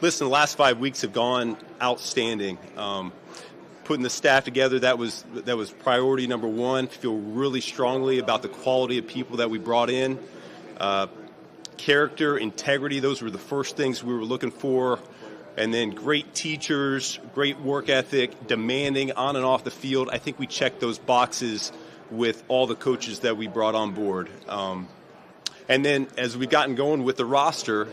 Listen, the last 5 weeks have gone outstanding. Putting the staff together, that was priority number one. Feel really strongly about the quality of people that we brought in. Character, integrity, those were the first things we were looking for. And then great teachers, great work ethic, demanding on and off the field. I think we checked those boxes with all the coaches that we brought on board. And then as we've gotten going with the roster,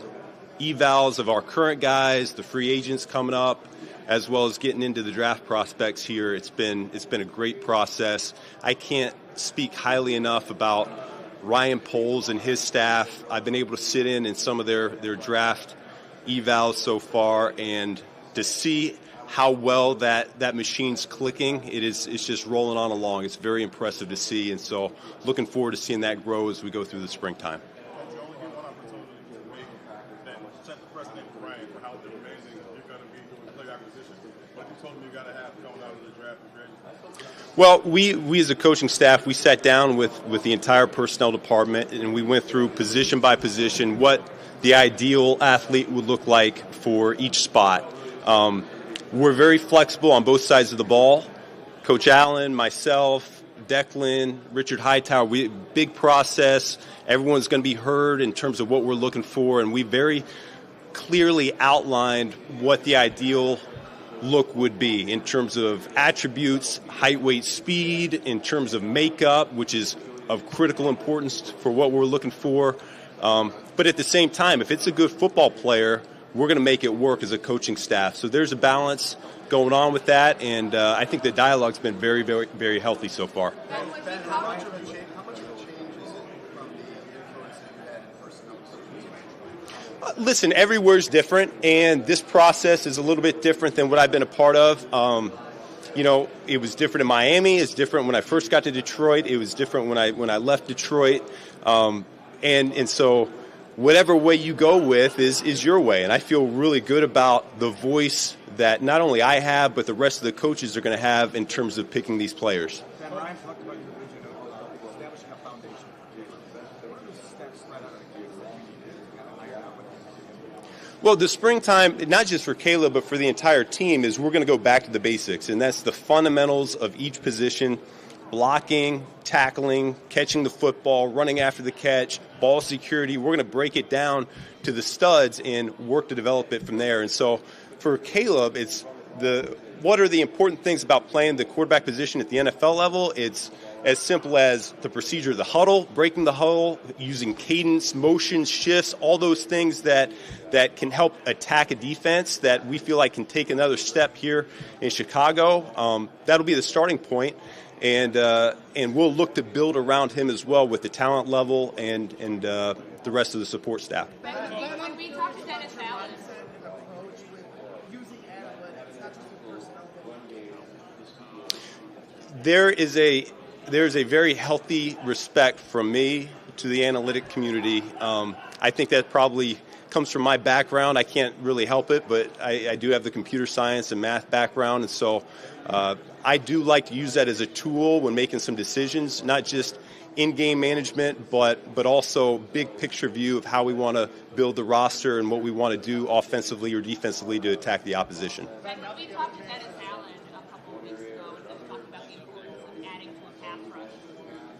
evals of our current guys, the free agents coming up, as well as getting into the draft prospects here, it's been a great process. I can't speak highly enough about Ryan Poles and his staff. I've been able to sit in some of their draft evals so far, and to see how well that machine's clicking, it's just rolling on along. It's very impressive to see, and so looking forward to seeing that grow as we go through the springtime. You only get one opportunity to make that set the precedent for Ryan for how amazing you're going to be doing player acquisition. But you told him you got to have coming out of the draft and trade. Well, we as a coaching staff, we sat down with the entire personnel department, and we went through position by position what the ideal athlete would look like for each spot. We're very flexible on both sides of the ball. Coach Allen, myself, Declan, Richard Hightower, big process. Everyone's going to be heard in terms of what we're looking for, and we very clearly outlined what the ideal look would be in terms of attributes, height, weight, speed, in terms of makeup, which is of critical importance for what we're looking for. But at the same time, if it's a good football player, we're going to make it work as a coaching staff. So there's a balance going on with that, and I think the dialogue's been very, very, very healthy so far. Ben, how much of a change is it from the influence that you had in personnel decisions? Listen, everywhere's different, and this process is a little bit different than what I've been a part of. It was different in Miami. It's different when I first got to Detroit. It was different when I left Detroit. And so whatever way you go with is your way. And I feel really good about the voice that not only I have, but the rest of the coaches are going to have in terms of picking these players. Ben, Ryan talked about your vision of establishing a foundation for Caleb. What are the steps right out of the gate that you need to kind of iron out with him? Well, the springtime, not just for Caleb, but for the entire team, is we're going to go back to the basics, and that's the fundamentals of each position: blocking, tackling, catching the football, running after the catch, ball security. We're going to break it down to the studs and work to develop it from there. And so for Caleb, it's what are the important things about playing the quarterback position at the NFL level? It's as simple as the procedure of the huddle, breaking the huddle, using cadence, motion, shifts, all those things that can help attack a defense that we feel like can take another step here in Chicago. That'll be the starting point. And we'll look to build around him as well with the talent level and the rest of the support staff. When we talked to Dennis Allen, Using analytics, not just the personnel, there's a very healthy respect from me to the analytic community. I think that probably comes from my background. I can't really help it, but I do have the computer science and math background, and so I do like to use that as a tool when making some decisions, not just in-game management, but also big picture view of how we want to build the roster and what we want to do offensively or defensively to attack the opposition. Ben, we talked to Dennis Allen a couple of weeks ago and talked about the importance of adding to a pass rush.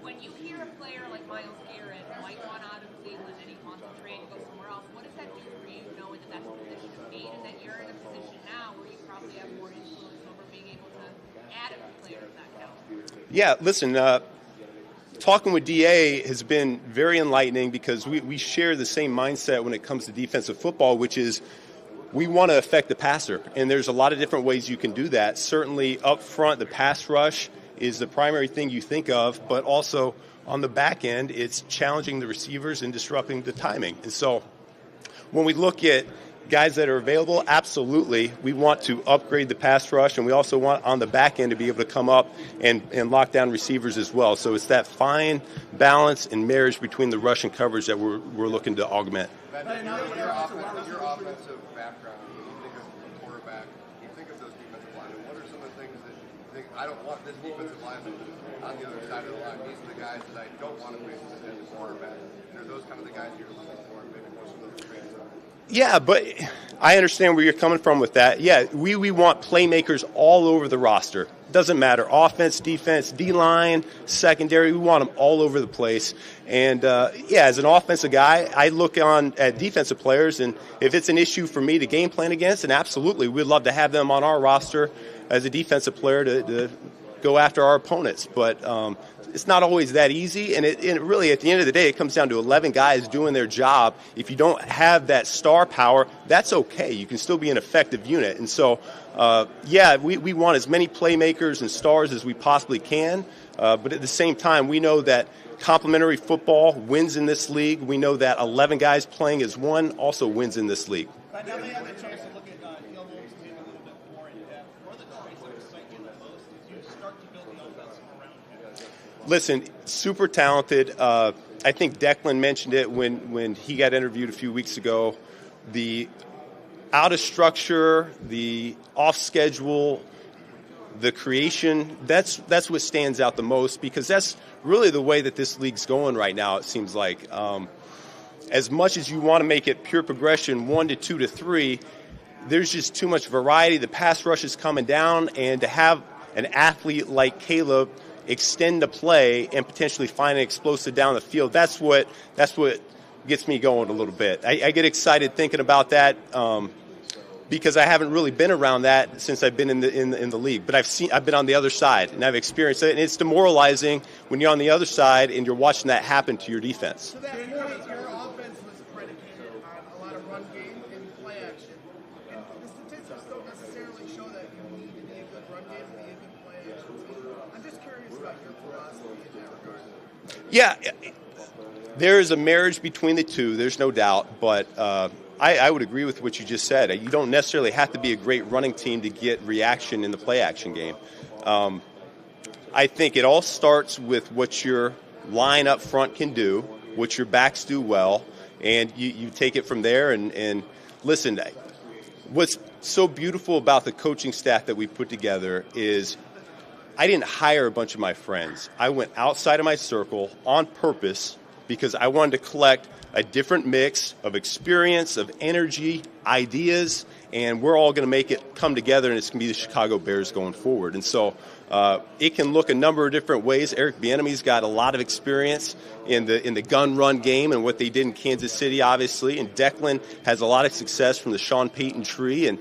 When you hear a player like Myles Garrett might want out of Cleveland and he wants to trade and go somewhere else, what does that do for you, knowing that that's a position of need and that you're in a position now where you probably have more influence over being able to add a player of that caliber? Yeah, listen, talking with DA has been very enlightening because we share the same mindset when it comes to defensive football, which is we want to affect the passer. And there's a lot of different ways you can do that. Certainly up front, the pass rush is the primary thing you think of, but also on the back end, it's challenging the receivers and disrupting the timing. And so when we look at guys that are available, absolutely, we want to upgrade the pass rush, and we also want on the back end to be able to come up and lock down receivers as well. So it's that fine balance and marriage between the rush and coverage that we're looking to augment. Ben, your offensive background, you think of the quarterback, you think of those defensive linemen. What are some of the things that you think, I don't want this defensive lineman on the other side of the line? These are the guys that I don't want to face as a quarterback. And are those kind of the guys you're looking for, and maybe more some of those traits? Yeah, but I understand where you're coming from with that. Yeah, we want playmakers all over the roster. Doesn't matter, offense, defense, D-line, secondary. We want them all over the place. And, as an offensive guy, I look on at defensive players, and if it's an issue for me to game plan against, then absolutely, we'd love to have them on our roster as a defensive player to go after our opponents. But it's not always that easy, and it really, at the end of the day, it comes down to 11 guys doing their job. If you don't have that star power, that's okay. You can still be an effective unit. And so, we want as many playmakers and stars as we possibly can, but at the same time, we know that complementary football wins in this league. We know that 11 guys playing as one also wins in this league. Right now they have the chance to look at Gilmore's maybe a little bit more in depth. What are the traits that excite you the most as you start to build the offense around him? Listen, super talented. I think Declan mentioned it when he got interviewed a few weeks ago. The out of structure, the off schedule, the creation, that's what stands out the most, because that's really the way that this league's going right now, it seems like. As much as you want to make it pure progression, 1 to 2 to 3, there's just too much variety. The pass rush is coming down, and to have an athlete like Caleb extend the play and potentially find an explosive down the field, that's what gets me going a little bit. I get excited thinking about that because I haven't really been around that since I've been in the league. But I've been on the other side, and I've experienced it. And it's demoralizing when you're on the other side and you're watching that happen to your defense. To that point, your offense was predicated on a lot of run game and play action. And the statistics don't necessarily show that you need to be a good run game to be a good play action team. I'm just curious about your philosophy in that regard. Yeah, there is a marriage between the two. There's no doubt, but I would agree with what you just said. You don't necessarily have to be a great running team to get reaction in the play action game. I think it all starts with what your line up front can do, what your backs do well, and you take it from there. And listen, what's so beautiful about the coaching staff that we put together is I didn't hire a bunch of my friends. I went outside of my circle on purpose because I wanted to collect a different mix of experience, of energy, ideas, and we're all going to make it come together, and it's going to be the Chicago Bears going forward. And so it can look a number of different ways. Eric Bieniemy's got a lot of experience in the gun run game and what they did in Kansas City, obviously. And Declan has a lot of success from the Sean Payton tree, and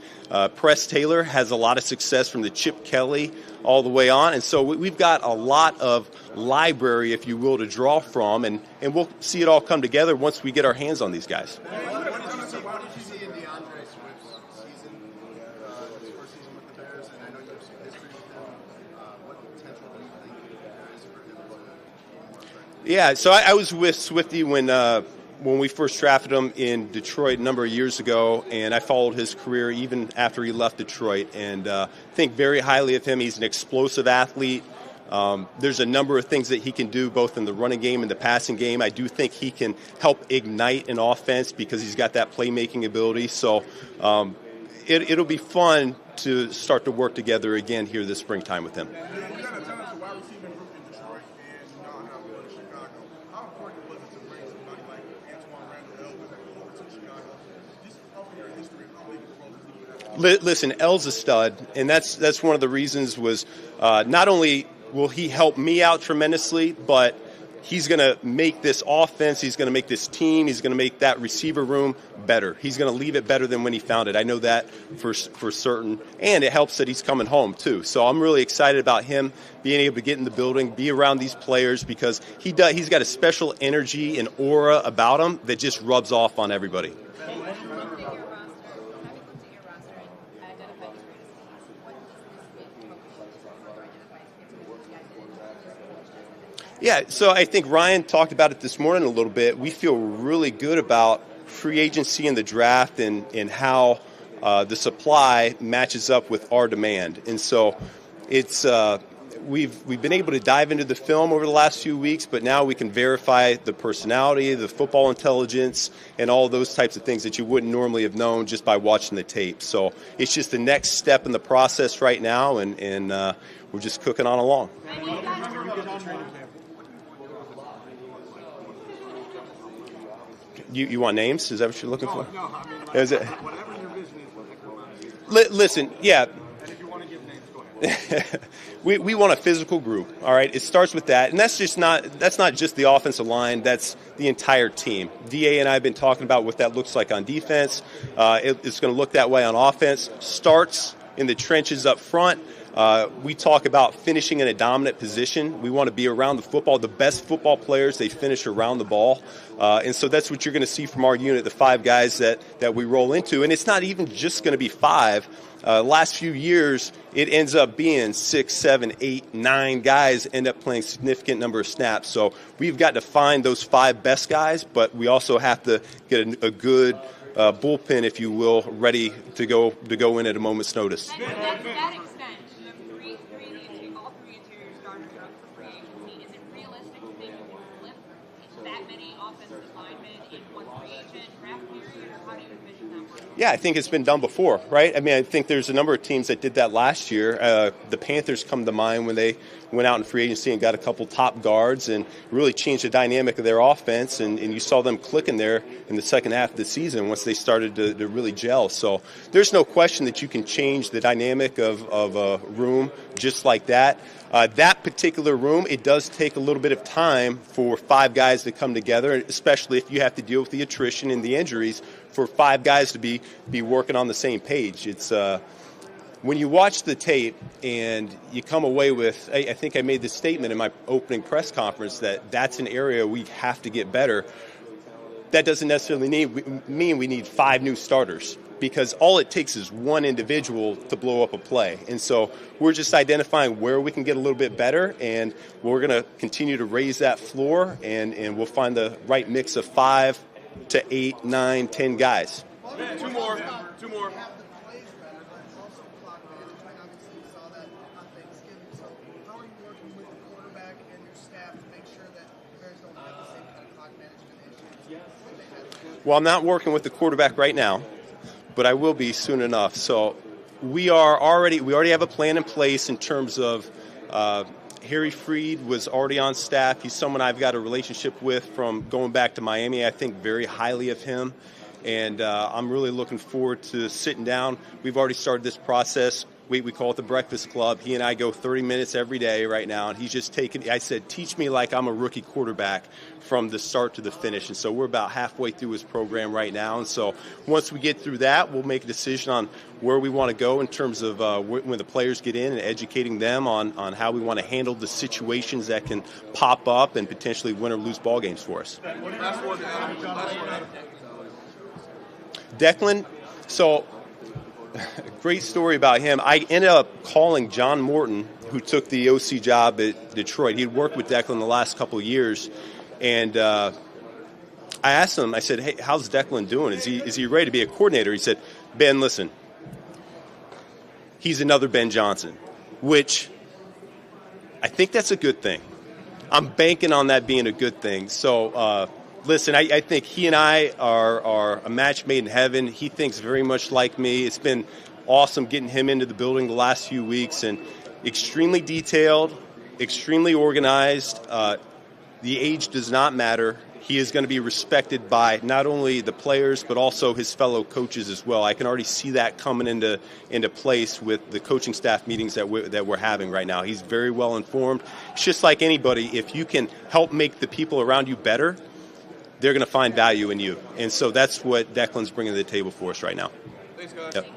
Press Taylor has a lot of success from the Chip Kelly all the way on. And so we've got a lot of library, if you will, to draw from, and we'll see it all come together once we get our hands on these guys. What did you see in DeAndre Swift's season, his first season with the Bears? And I know you have some history with him. What potential do you think there is for him to work? Yeah, so I was with Swifty when we first drafted him in Detroit a number of years ago, and I followed his career even after he left Detroit, and think very highly of him. He's an explosive athlete. There's a number of things that he can do both in the running game and the passing game. I do think he can help ignite an offense because he's got that playmaking ability. So it'll be fun to start to work together again here this springtime with him. You got a talented wide receiving group in Detroit, and you now have one in Chicago. How important was it to bring somebody like Antoine Randall over to Chicago? Just off of your history of how big the role is. Listen, L's a stud, and that's one of the reasons was not only will he help me out tremendously, but he's going to make this offense, he's going to make this team, he's going to make that receiver room better. He's going to leave it better than when he found it. I know that for certain, and it helps that he's coming home too. So I'm really excited about him being able to get in the building, be around these players, because he's got a special energy and aura about him that just rubs off on everybody. Yeah, so I think Ryan talked about it this morning a little bit. We feel really good about free agency and the draft and how the supply matches up with our demand. And so it's we've been able to dive into the film over the last few weeks, but now we can verify the personality, the football intelligence, and all those types of things that you wouldn't normally have known just by watching the tape. So it's just the next step in the process right now, and we're just cooking on along. You want names? Is that what you're looking for? No, I mean, Is it? whatever your vision Listen, yeah. And if you want to give names, go ahead. we want a physical group, all right? It starts with that, and that's not just the offensive line, that's the entire team. DA and I have been talking about what that looks like on defense. It's going to look that way on offense. Starts in the trenches up front. We talk about finishing in a dominant position. We want to be around the football. The best football players, they finish around the ball. And so that's what you're going to see from our unit, the 5 guys that we roll into. And it's not even just going to be 5. Last few years, it ends up being 6, 7, 8, 9 guys end up playing significant number of snaps. So we've got to find those 5 best guys, but we also have to get a good bullpen, if you will, ready to go in at a moment's notice. To that extent, you have all three interior starters are up for free agency. Is it realistic to think you can flip that many offensive linemen in one free agent draft period, or how do you envision that working? Yeah, I think it's been done before, right? I mean, I think there's a number of teams that did that last year. The Panthers come to mind when they went out in free agency and got a couple top guards and really changed the dynamic of their offense, and you saw them clicking there in the second half of the season once they started to really gel. So there's no question that you can change the dynamic of a room just like that. That particular room, it does take a little bit of time for 5 guys to come together, especially if you have to deal with the attrition and the injuries, for 5 guys to be working on the same page. It's when you watch the tape and you come away with, I think I made this statement in my opening press conference that that's an area we have to get better. That doesn't necessarily mean we need 5 new starters, because all it takes is one individual to blow up a play. And so we're just identifying where we can get a little bit better, and we're going to continue to raise that floor, and we'll find the right mix of 5 to 8, 9, 10 guys. Two more. Have the plays better, but also clock management. Obviously, you saw that on Thanksgiving. So, how are you working with the quarterback and your staff to make sure that the Bears don't have the same kind of clock management issues that they had? Well, I'm not working with the quarterback right now, but I will be soon enough. So we already have a plan in place in terms of Harry Freed was already on staff. He's someone I've got a relationship with from going back to Miami. I think very highly of him, and I'm really looking forward to sitting down. We've already started this process. We call it the Breakfast Club. He and I go 30 minutes every day right now, and he's just taking, I said, teach me like I'm a rookie quarterback from the start to the finish. And so we're about halfway through his program right now. And so once we get through that, we'll make a decision on where we want to go in terms of when the players get in and educating them on how we want to handle the situations that can pop up and potentially win or lose ball games for us. Last one, Adam. Declan, so great story about him. I ended up calling John Morton, who took the OC job at Detroit. He'd worked with Declan the last couple of years, and I asked him, I said, hey, how's Declan doing? Is he ready to be a coordinator? He said, Ben, listen, he's another Ben Johnson, which I think that's a good thing. I'm banking on that being a good thing. So, listen, I think he and I are a match made in heaven. He thinks very much like me. It's been awesome getting him into the building the last few weeks, and extremely detailed, extremely organized. The age does not matter. He is going to be respected by not only the players but also his fellow coaches as well. I can already see that coming into place with the coaching staff meetings that we're having right now. He's very well informed. It's just like anybody. If you can help make the people around you better, they're going to find value in you. And so that's what Declan's bringing to the table for us right now. Thanks, guys. Yep.